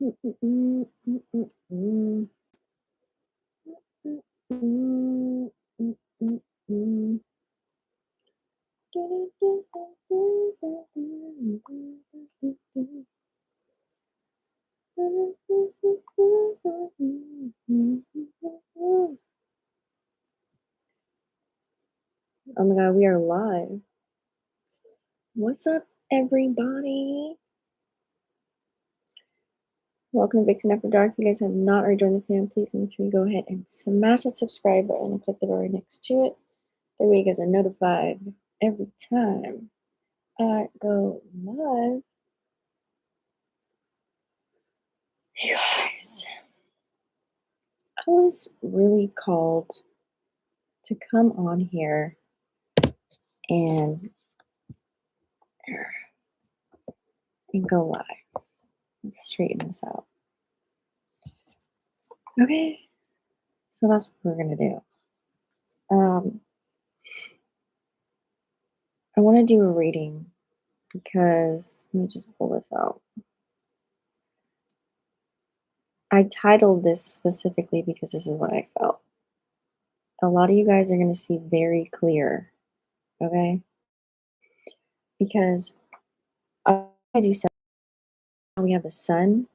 Mm, mm, mm, mm, mm, mm, mm, mm, mm, mm, mm. Oh my god, we are live. What's up, everybody? Welcome to Vixen After Dark. If you guys have not already joined the fam, please make sure you go ahead and smash that subscribe button and click the bell right next to it. That way you guys are notified every time I go live. You guys, I was really called to come on here and, and go live. Let's straighten this out. Okay, so that's what we're gonna do. I want to do a reading because let me just pull this out. I titled this specifically because this is what I felt. A lot of you guys are going to see very clear, okay? Because I do say we have the sun.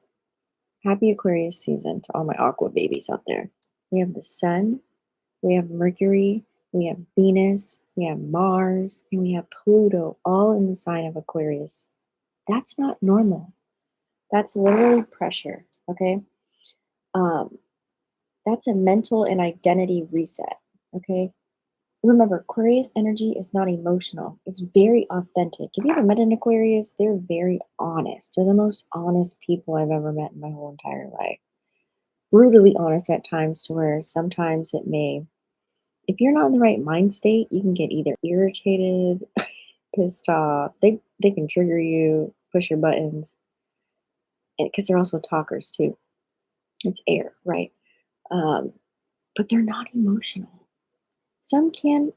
Happy Aquarius season to all my aqua babies out there. We have the sun, we have Mercury, we have Venus, we have Mars, and we have Pluto all in the sign of Aquarius. That's not normal. That's literally pressure, okay? Um, That's a mental and identity reset. Okay. Remember, Aquarius energy is not emotional, it's very authentic. Have you ever met an Aquarius? They're very honest. They're the most honest people I've ever met in my whole entire life. Brutally honest at times, to where sometimes it may, if you're not in the right mind state, you can get either irritated, pissed off. They can trigger you, push your buttons, because they're also talkers too. It's air, right? Um, but they're not emotional. Some can,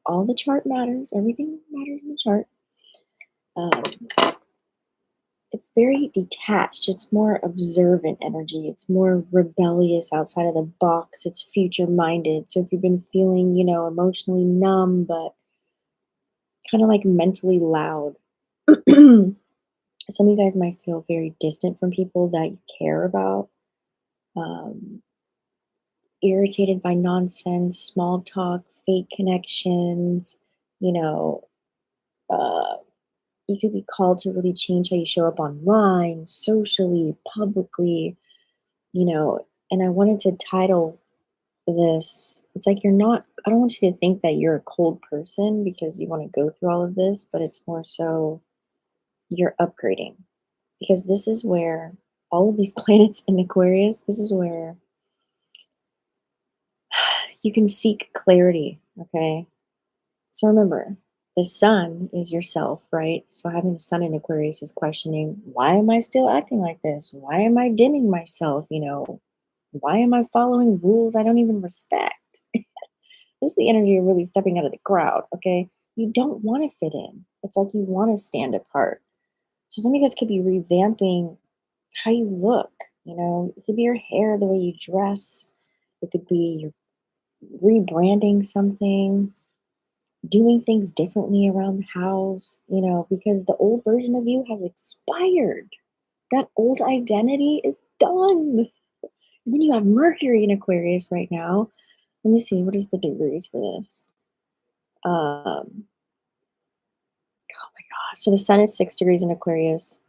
all the chart matters. Everything matters in the chart. Um, it's very detached. It's more observant energy. It's more rebellious outside of the box. It's future minded. So if you've been feeling, emotionally numb, but kind of like mentally loud, some of you guys might feel very distant from people that you care about, um, irritated by nonsense, small talk, fake connections, you know. Uh, you could be called to really change how you show up online, socially, publicly, you know. And I wanted to title this, it's like you're not, I don't want you to think that you're a cold person because you want to go through all of this, but it's more so you're upgrading. Because this is where all of these planets in Aquarius, this is where you can seek clarity, okay? So remember, the sun is yourself, right? So having the sun in Aquarius is questioning, why am I still acting like this? Why am I dimming myself? Why am I following rules I don't even respect? This is the energy of really stepping out of the crowd, okay? You don't want to fit in. It's like you want to stand apart. So some of you guys could be revamping how you look, it could be your hair, the way you dress. It could be you're rebranding something, doing things differently around the house, because the old version of you has expired. That old identity is done. And then you have Mercury in Aquarius right now. Let me see, what is the degrees for this? Oh my God. So the sun is 6 degrees in Aquarius.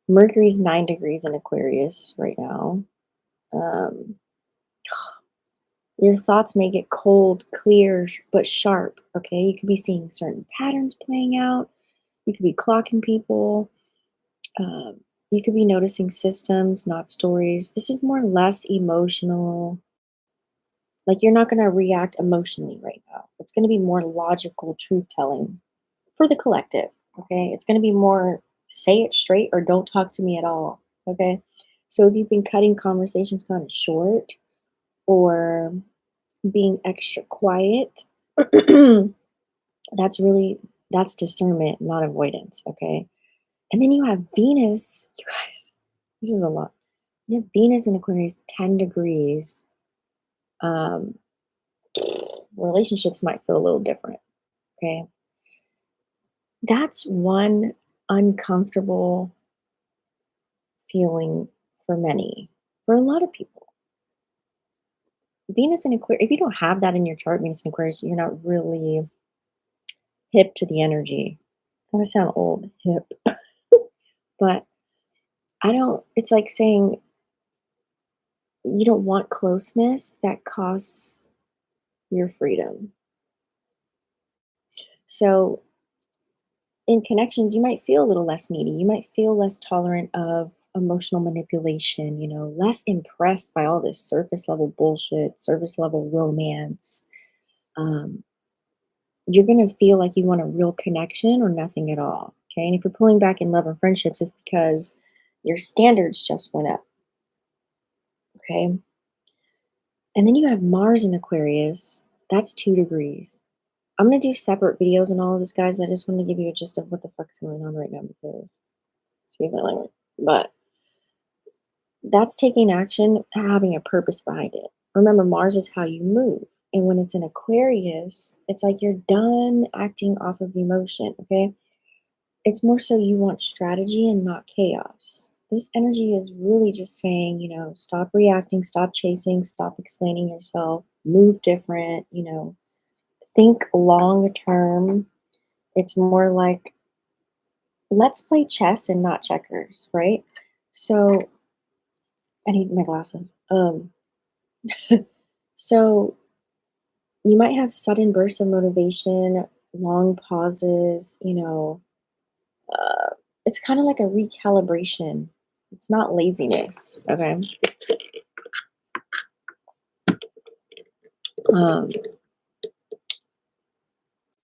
Mercury's 9 degrees in Aquarius right now. Um, your thoughts may get cold, clear, but sharp. Okay. You could be seeing certain patterns playing out. You could be clocking people. Um, you could be noticing systems, not stories. This is more or less emotional. Like you're not going to react emotionally right now. It's going to be more logical truth telling for the collective. Okay. It's going to be more say it straight or don't talk to me at all. Okay. So if you've been cutting conversations kind of short or being extra quiet, that's really, that's discernment, not avoidance. Okay. And then you have Venus, you guys, this is a lot. You have Venus in Aquarius, 10 degrees. Um, relationships might feel a little different. Okay. That's one uncomfortable feeling for many, for a lot of people. Venus in Aquarius, if you don't have that in your chart, Venus in Aquarius, you're not really hip to the energy. I sound old, hip, but I don't, it's like saying you don't want closeness that costs your freedom. So in connections, you might feel a little less needy. You might feel less tolerant of emotional manipulation, less impressed by all this surface level bullshit, surface level romance. Um, you're going to feel like you want a real connection or nothing at all. Okay. And if you're pulling back in love and friendships, it's because your standards just went up. Okay. And then you have Mars in Aquarius. That's 2 degrees. I'm going to do separate videos on all of this, guys, but I just want to give you a gist of what the fuck's going on right now because, excuse my language, but that's taking action, having a purpose behind it. Remember, Mars is how you move. And when it's in Aquarius, it's like you're done acting off of emotion, okay? It's more so you want strategy and not chaos. This energy is really just saying, stop reacting, stop chasing, stop explaining yourself, move different, think long term. It's more like, let's play chess and not checkers, right? So, I need my glasses. So you might have sudden bursts of motivation, long pauses, it's kind of like a recalibration. It's not laziness, okay? Um,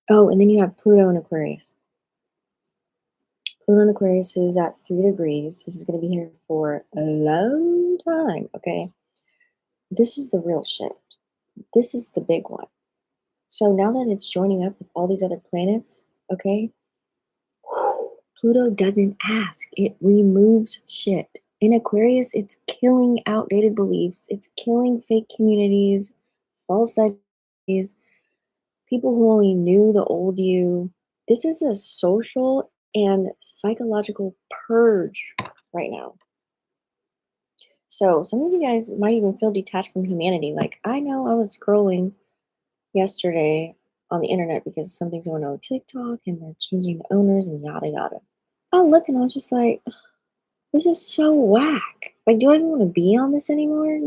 oh, and then you have Pluto in Aquarius. Pluto in Aquarius is at 3 degrees. This is going to be here for a long time, okay? This is the real shift. This is the big one. So now that it's joining up with all these other planets, okay, Pluto doesn't ask, it removes shit. In Aquarius, it's killing outdated beliefs, it's killing fake communities, false identities, people who only knew the old you. This is a social and psychological purge right now. So some of you guys might even feel detached from humanity. Like, I know I was scrolling yesterday on the internet because something's going on with TikTok and they're changing the owners and yada yada. I looked and I was just like, this is so whack. Like, do I even want to be on this anymore?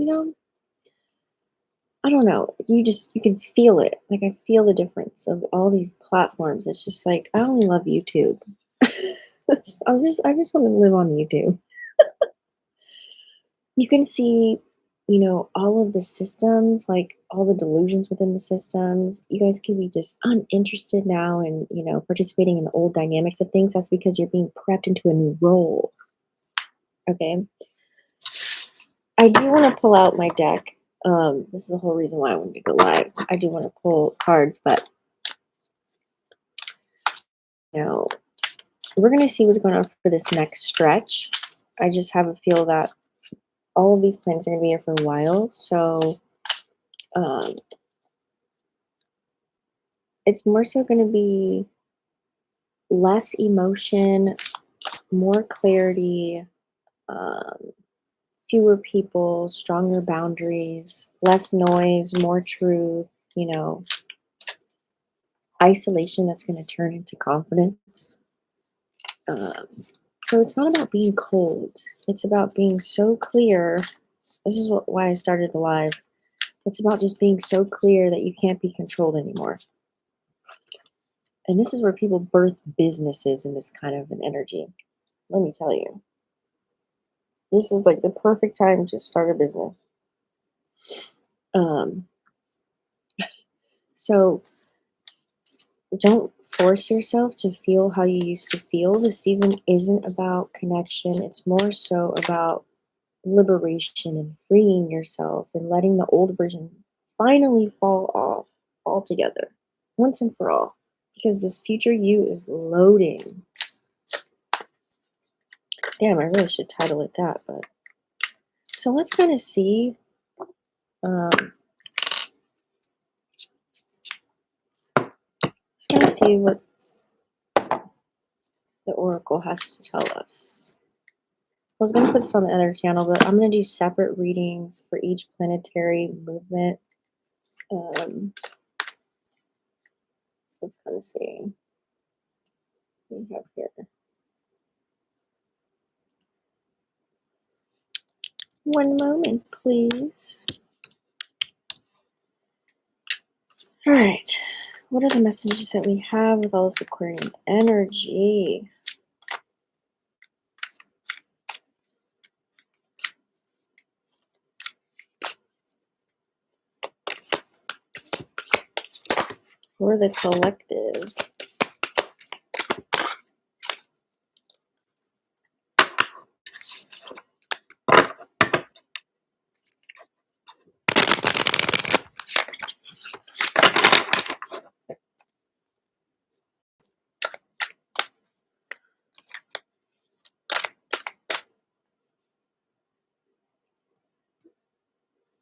I don't know. You can feel it. Like, I feel the difference of all these platforms. It's just like, I only love YouTube. I just want to live on YouTube. You can see, all of the systems, like all the delusions within the systems. You guys can be just uninterested now in, participating in the old dynamics of things. That's because you're being prepped into a new role. Okay. I do want to pull out my deck. This is the whole reason why I wanted to go live. I do want to pull cards, but we're going to see what's going on for this next stretch. I just have a feel that all of these planets are going to be here for a while, so it's more so going to be less emotion, more clarity, um, fewer people, stronger boundaries, less noise, more truth, isolation that's going to turn into confidence. So it's not about being cold. It's about being so clear. This is why I started the live. It's about just being so clear that you can't be controlled anymore. And this is where people birth businesses in this kind of an energy. Let me tell you. This is like the perfect time to start a business. Um, so don't force yourself to feel how you used to feel. The season isn't about connection. It's more so about liberation and freeing yourself and letting the old version finally fall off altogether, once and for all. Because this future you is loading. Damn, I really should title it that, but So let's kind of see. Let's kind of see what the Oracle has to tell us. I was going to put this on the other channel, but I'm going to do separate readings for each planetary movement. So let's kind of see what we have here. One moment, please. All right. What are the messages that we have with all this Aquarian energy? For the collective.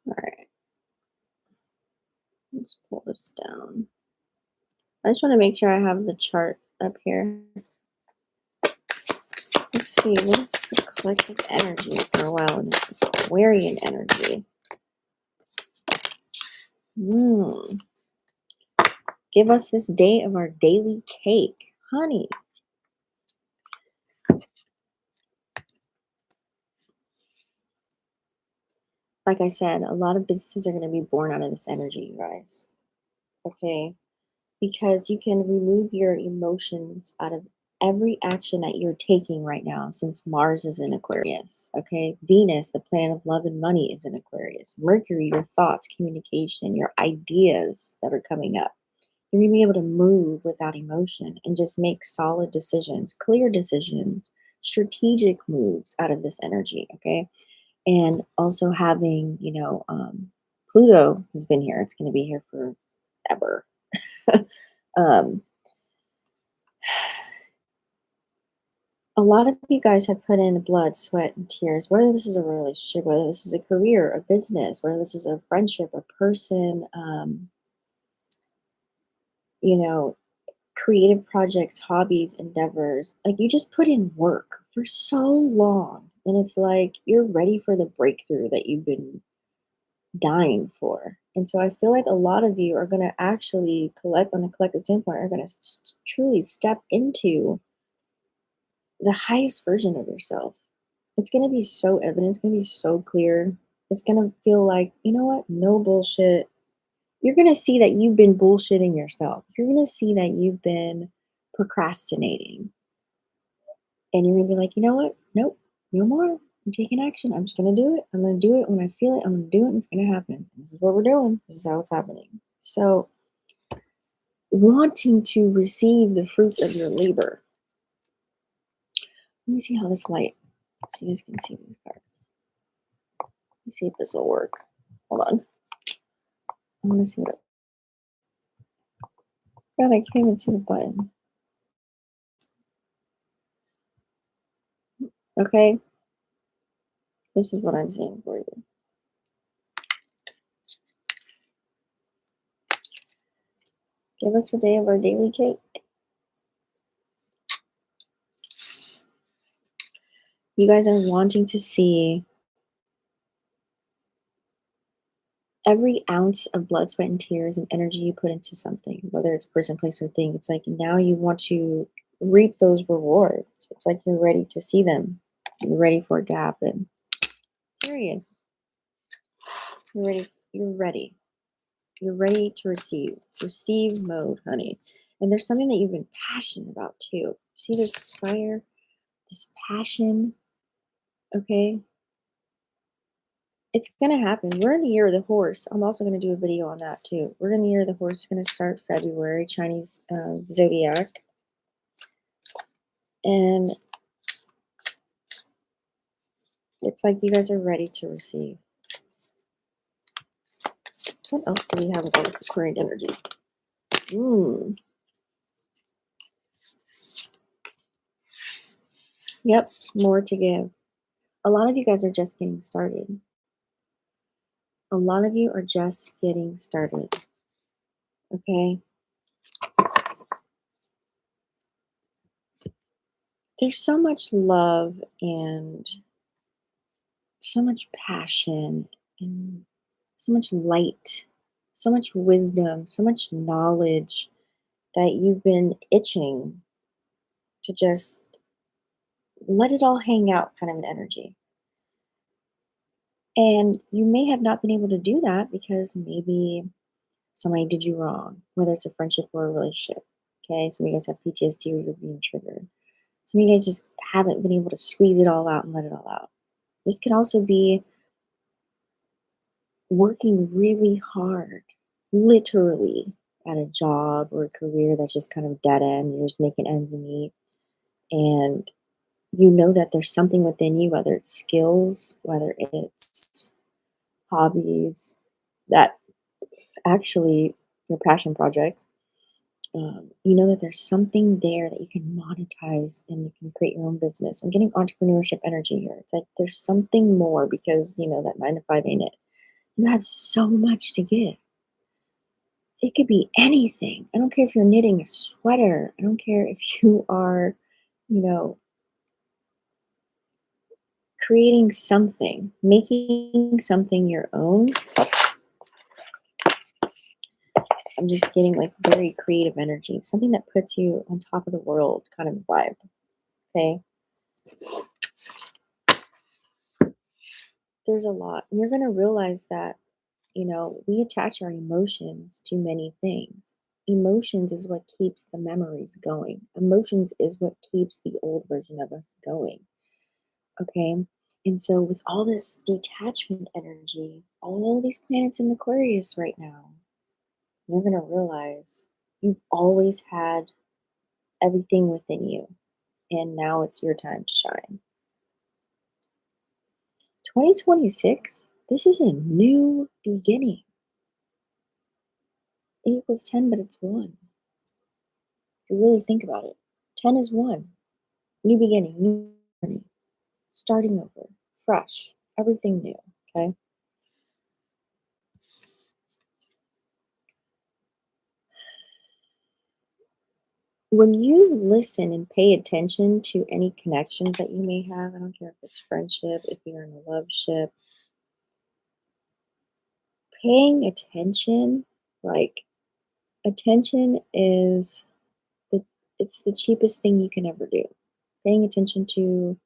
All right. Let's pull this down. I just want to make sure I have the chart up here. Let's see, what is the collective energy for a while in this Aquarian energy? Give us this day of our daily cake, honey. Like I said, a lot of businesses are going to be born out of this energy, you guys. Okay? Because you can remove your emotions out of every action that you're taking right now, since Mars is in Aquarius. Okay? Venus, the planet of love and money, is in Aquarius. Mercury, your thoughts, communication, your ideas that are coming up. You're going to be able to move without emotion and just make solid decisions, clear decisions, strategic moves out of this energy. Okay? And also having, Pluto has been here. It's going to be here forever. um, a lot of you guys have put in blood, sweat, and tears, whether this is a relationship, whether this is a career, a business, whether this is a friendship, a person, creative projects, hobbies, endeavors. Like, you just put in work for so long. And it's like you're ready for the breakthrough that you've been dying for. And so I feel like a lot of you are going to actually collect on a collective standpoint, are going to truly step into the highest version of yourself. It's going to be so evident. It's going to be so clear. It's going to feel like, you know what? No bullshit. You're going to see that you've been bullshitting yourself. You're going to see that you've been procrastinating. And you're going to be like, you know what? Nope, no more. I'm taking action. I'm just going to do it. I'm going to do it when I feel it. I'm going to do it and it's going to happen. This is what we're doing. This is how it's happening. So, wanting to receive the fruits of your labor. Let me see how this light, so you guys can see these cards. Let me see if this will work. Hold on. I want to see what it. God, I can't even see the button. Okay. This is what I'm saying for you. Give us a day of our daily cake. You guys are wanting to see every ounce of blood, sweat, and tears and energy you put into something, whether it's a person, place, or thing. It's like now you want to reap those rewards. It's like you're ready to see them. You're ready for it to happen. Period. You're ready. You're ready. You're ready to receive. Receive mode, honey. And there's something that you've been passionate about too. See this fire, this passion. Okay. It's going to happen. We're in the year of the horse. I'm also going to do a video on that too. We're in the year of the horse. It's going to start February, Chinese zodiac. And it's like you guys are ready to receive. What else do we have about this Aquarian energy? Yep, more to give. A lot of you guys are just getting started. A lot of you are just getting started. Okay? There's so much love and so much passion and so much light, so much wisdom, so much knowledge that you've been itching to just let it all hang out kind of an energy. And you may have not been able to do that because maybe somebody did you wrong, whether it's a friendship or a relationship. Okay, some of you guys have PTSD or you're being triggered. Some of you guys just haven't been able to squeeze it all out and let it all out. This could also be working really hard, literally, at a job or a career that's just kind of dead end. You're just making ends meet. And you know that there's something within you, whether it's skills, whether it's hobbies, that actually your passion projects, you know that there's something there that you can monetize and you can create your own business. I'm getting entrepreneurship energy here. It's like there's something more because you know that 9 to 5 ain't it. You have so much to give. It could be anything. I don't care if you're knitting a sweater. I don't care if you are, you know, creating something, making something your own. I'm just getting like very creative energy, something that puts you on top of the world kind of vibe. Okay. There's a lot. And you're going to realize that, we attach our emotions to many things. Emotions is what keeps the memories going. Emotions is what keeps the old version of us going. Okay. And so, with all this detachment energy, all these planets in Aquarius right now, you're going to realize you've always had everything within you. And now it's your time to shine. 2026, this is a new beginning. 8 equals 10, but it's 1. If you really think about it, 10 is 1. New beginning, new journey, starting over, fresh, everything new. Okay. When you listen and pay attention to any connections that you may have, I don't care if it's friendship, if you're in a love ship, paying attention, like attention is the it's the cheapest thing you can ever do. Paying attention to,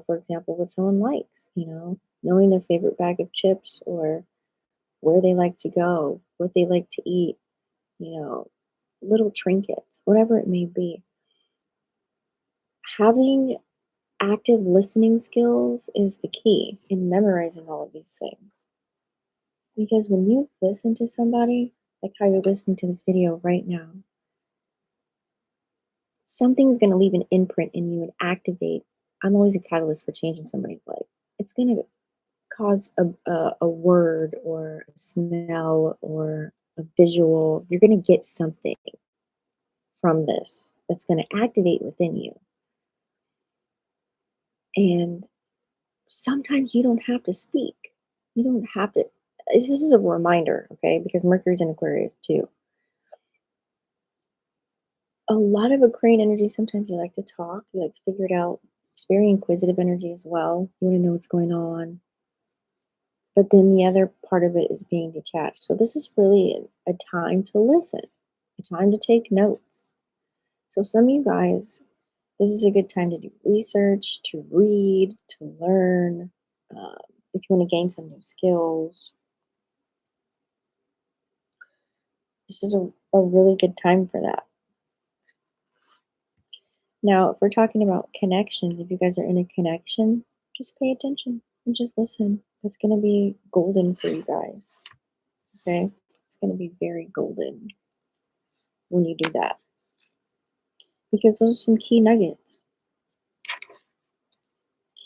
for example, what someone likes, knowing their favorite bag of chips or where they like to go, what they like to eat, you know, little trinkets, whatever it may be. Having active listening skills is the key in memorizing all of these things. Because when you listen to somebody, like how you're listening to this video right now, something's going to leave an imprint in you and activate. I'm always a catalyst for changing somebody's life. It's going to cause a word or a smell or a visual. You're going to get something from this that's going to activate within you. And sometimes you don't have to speak. You don't have to. This is a reminder, okay? Because Mercury's in Aquarius too. A lot of Aquarian energy, sometimes you like to talk, you like to figure it out. It's very inquisitive energy as well. You want to know what's going on. But then the other part of it is being detached. So this is really a time to listen, a time to take notes. So some of you guys, this is a good time to do research, to read, to learn. If you want to gain some new skills, this is a really good time for that. Now, if we're talking about connections, if you guys are in a connection, just pay attention and just listen. It's going to be golden for you guys. Okay? It's going to be very golden when you do that. Because those are some key nuggets.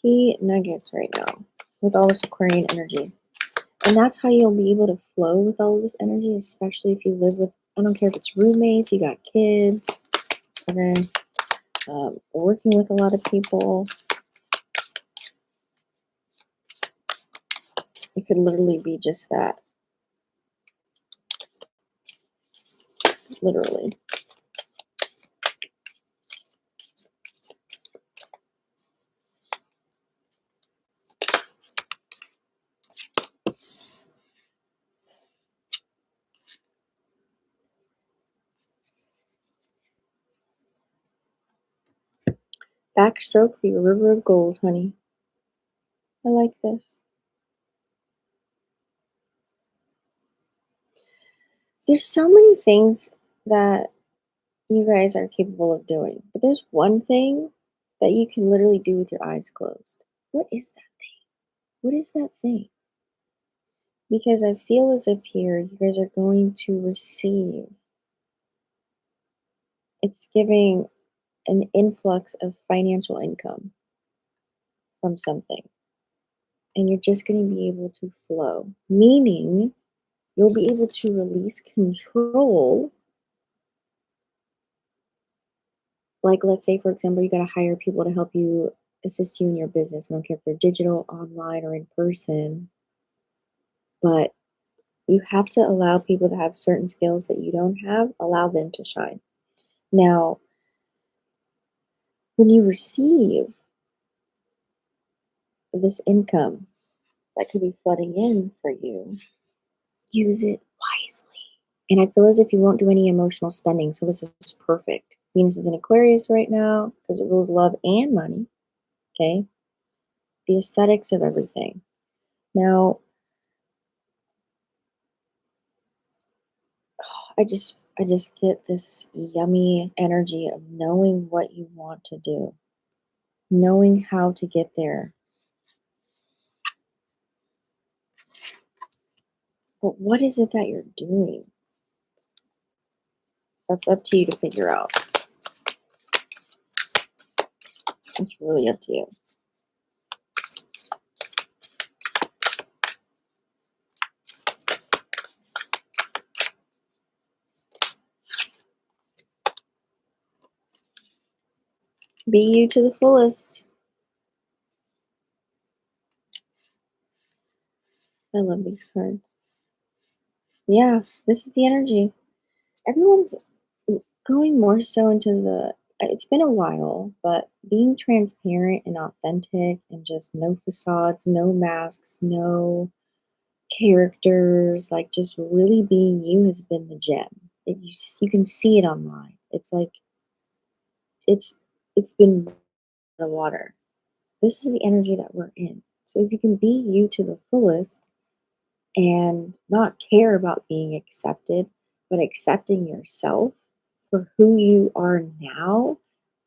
Key nuggets right now with all this Aquarian energy. And that's how you'll be able to flow with all of this energy, especially if you live with, I don't care if it's roommates, you got kids, okay, working with a lot of people. It could literally be just that. Literally. Backstroke for your river of gold, honey. I like this. There's so many things that you guys are capable of doing, but there's one thing that you can literally do with your eyes closed. What is that thing? What is that thing? Because I feel as if here you guys are going to receive. It's giving an influx of financial income from something. And you're just going to be able to flow, meaning you'll be able to release control. Like, let's say, for example, you got to hire people to help you assist you in your business. I don't care if they're digital, online, or in person, but you have to allow people to have certain skills that you don't have, allow them to shine. Now, when you receive this income that could be flooding in for you, use it wisely. And I feel as if you won't do any emotional spending, so this is perfect. Venus is in Aquarius right now because it rules love and money. Okay, the aesthetics of everything. Now, I just get this yummy energy of knowing what you want to do, knowing how to get there. But what is it that you're doing? That's up to you to figure out. It's really up to you. Be you to the fullest. I love these cards. Yeah, this is the energy. Everyone's going more so into it's been a while, but being transparent and authentic and just no facades, no masks, no characters, like just really being you has been the gem. You can see it online. It's like it's it's been the water. This is the energy that we're in. So if you can be you to the fullest and not care about being accepted, but accepting yourself for who you are now,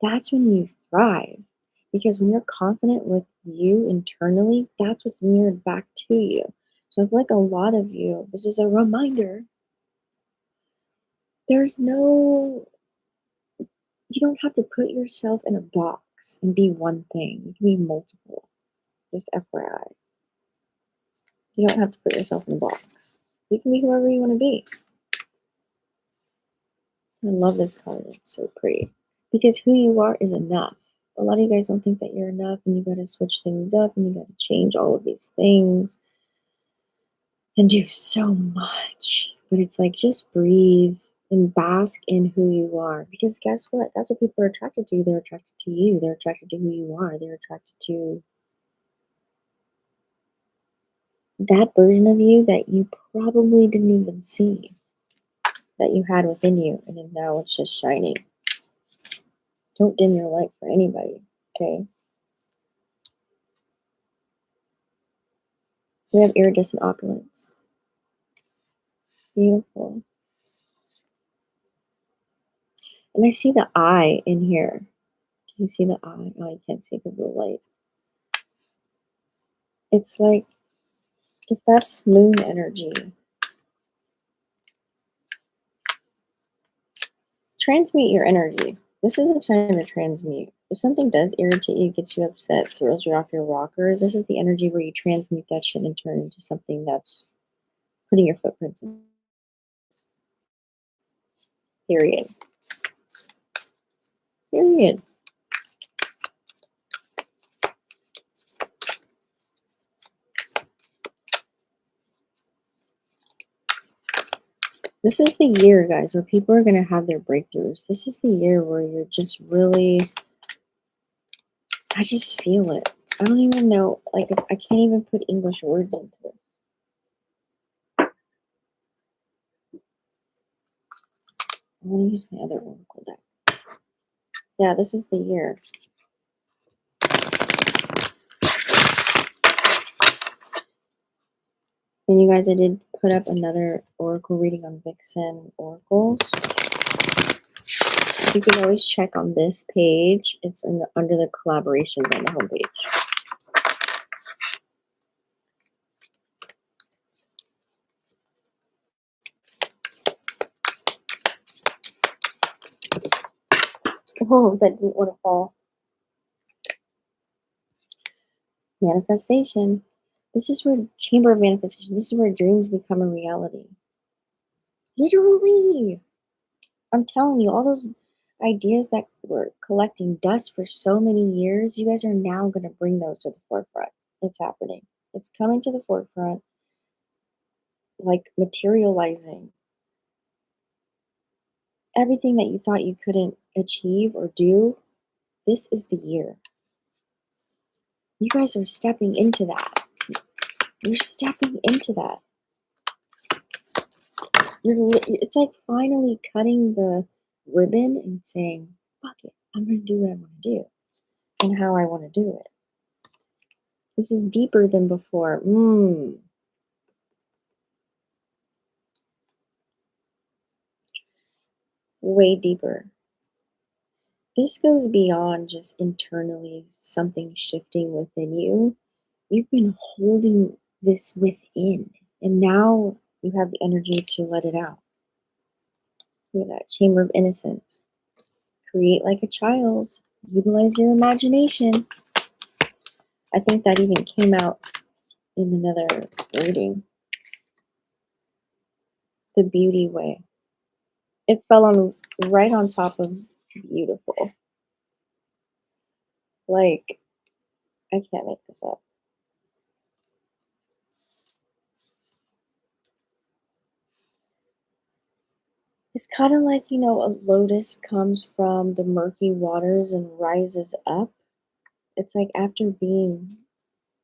that's when you thrive. Because when you're confident with you internally, that's what's mirrored back to you. So I feel like a lot of you, this is a reminder, there's no, you don't have to put yourself in a box and be one thing. You can be multiple. Just FYI. You don't have to put yourself in a box. You can be whoever you want to be. I love this card. It's so pretty. Because who you are is enough. A lot of you guys don't think that you're enough and you got to switch things up and you got to change all of these things and do so much. But it's like just breathe and bask in who you are. Because guess what? That's what people are attracted to. They're attracted to you. They're attracted to who you are. They're attracted to that version of you that you probably didn't even see that you had within you. And then now it's just shining. Don't dim your light for anybody. Okay. We have iridescent opulence. Beautiful. And I see the eye in here. Do you see the eye? Oh, you can't see because of the light. It's like, if that's moon energy, transmute your energy. This is the time to transmute. If something does irritate you, gets you upset, throws you off your rocker, this is the energy where you transmute that shit and turn it into something that's putting your footprints in. Period. Period. This is the year, guys, where people are going to have their breakthroughs. This is the year where you're just really, I just feel it. I don't even know, like, I can't even put English words into it. I want to use my other Oracle deck. Yeah, this is the year. And you guys, I did put up another Oracle reading on Vixen Oracles. You can always check on this page. It's in under the collaborations on the homepage. Oh, that didn't want to fall. Manifestation. This is where Chamber of Manifestation. This is where dreams become a reality. Literally. I'm telling you, all those ideas that were collecting dust for so many years, you guys are now going to bring those to the forefront. It's happening. It's coming to the forefront, like materializing. Everything that you thought you couldn't achieve or do, this is the year. You guys are stepping into that. You're stepping into that. It's like finally cutting the ribbon and saying, fuck it, I'm going to do what I want to do and how I want to do it. This is deeper than before. Way deeper. This goes beyond just internally something shifting within you. You've been holding this within, and now you have the energy to let it out. Look at that Chamber of Innocence. Create like a child. Utilize your imagination. I think that even came out in another reading. The Beauty Way. It fell on right on top of beautiful. Like, I can't make this up. It's kind of like, a lotus comes from the murky waters and rises up. It's like after being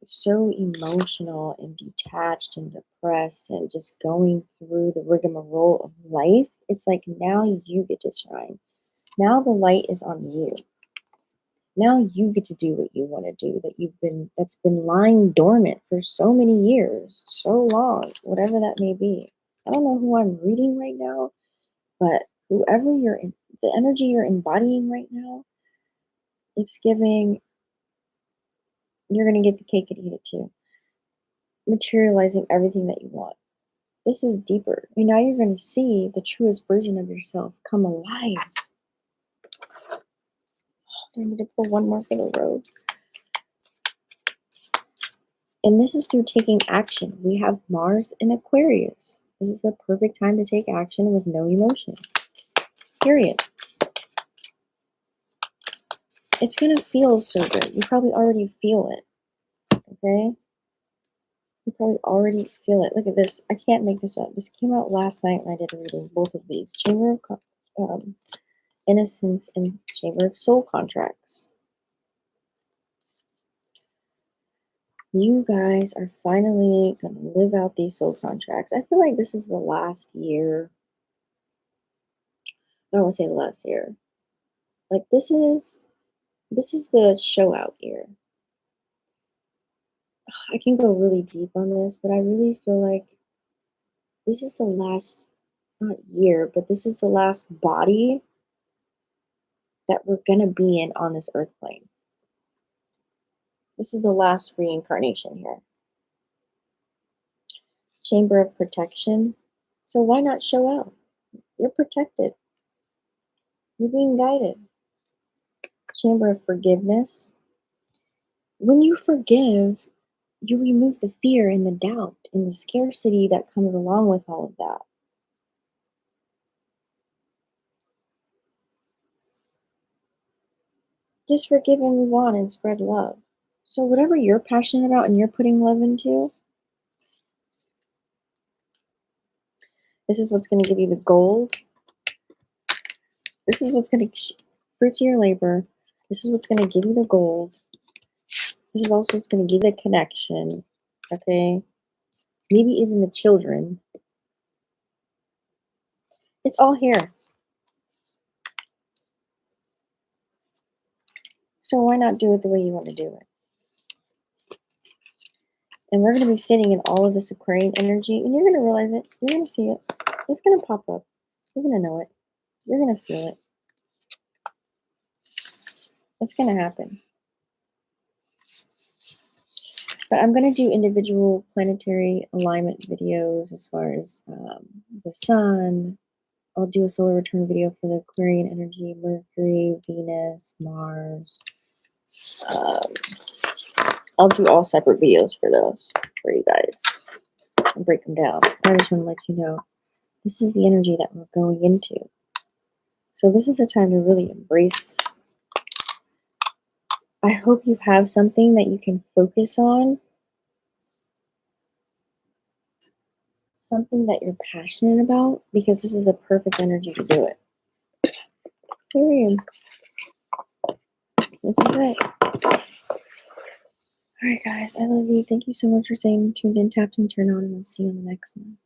so emotional and detached and depressed and just going through the rigmarole of life, it's like now you get to shine. Now the light is on you. Now you get to do what you want to do that's been lying dormant for so many years, so long, whatever that may be. I don't know who I'm reading right now, but whoever the energy you're embodying right now, it's giving, you're going to get the cake and eat it too. Materializing everything that you want. This is deeper. And now you're going to see the truest version of yourself come alive. I need to pull one more for the road. And this is through taking action. We have Mars in Aquarius. This is the perfect time to take action with no emotion. Period. It's going to feel so good. You probably already feel it. Okay? You probably already feel it. Look at this. I can't make this up. This came out last night when I did a reading. Both of these. Chamber of Innocence and Chamber of Soul Contracts. You guys are finally going to live out these soul contracts. I feel like this is the last year. I don't want to say the last year. Like this is the show out year. I can go really deep on this, but I really feel like this is the last, not year, but this is the last body that we're going to be in on this earth plane. This is the last reincarnation here. Chamber of Protection. So why not show out? You're protected. You're being guided. Chamber of Forgiveness. When you forgive, you remove the fear and the doubt and the scarcity that comes along with all of that. Just forgive and move on and spread love. So whatever you're passionate about and you're putting love into, This is what's going to give you the gold. This is what's going to fruits of your labor. This is what's going to give you the gold. This is also what's going to give you the connection. Okay? Maybe even the children. It's all here. So why not do it the way you want to do it? And we're going to be sitting in all of this Aquarian energy, and you're going to realize it. You're going to see it. It's going to pop up. You're going to know it. You're going to feel it. It's going to happen. But I'm going to do individual planetary alignment videos as far as the sun. I'll do a solar return video for the Aquarian energy, Mercury, Venus, Mars. I'll do all separate videos for those for you guys and break them down. I just want to let you know this is the energy that we're going into. So this is the time to really embrace. I hope you have something that you can focus on. Something that you're passionate about, because this is the perfect energy to do it. Period. This is it. Alright guys, I love you. Thank you so much for staying tuned in, tapped, and turned on, and I'll see you on the next one.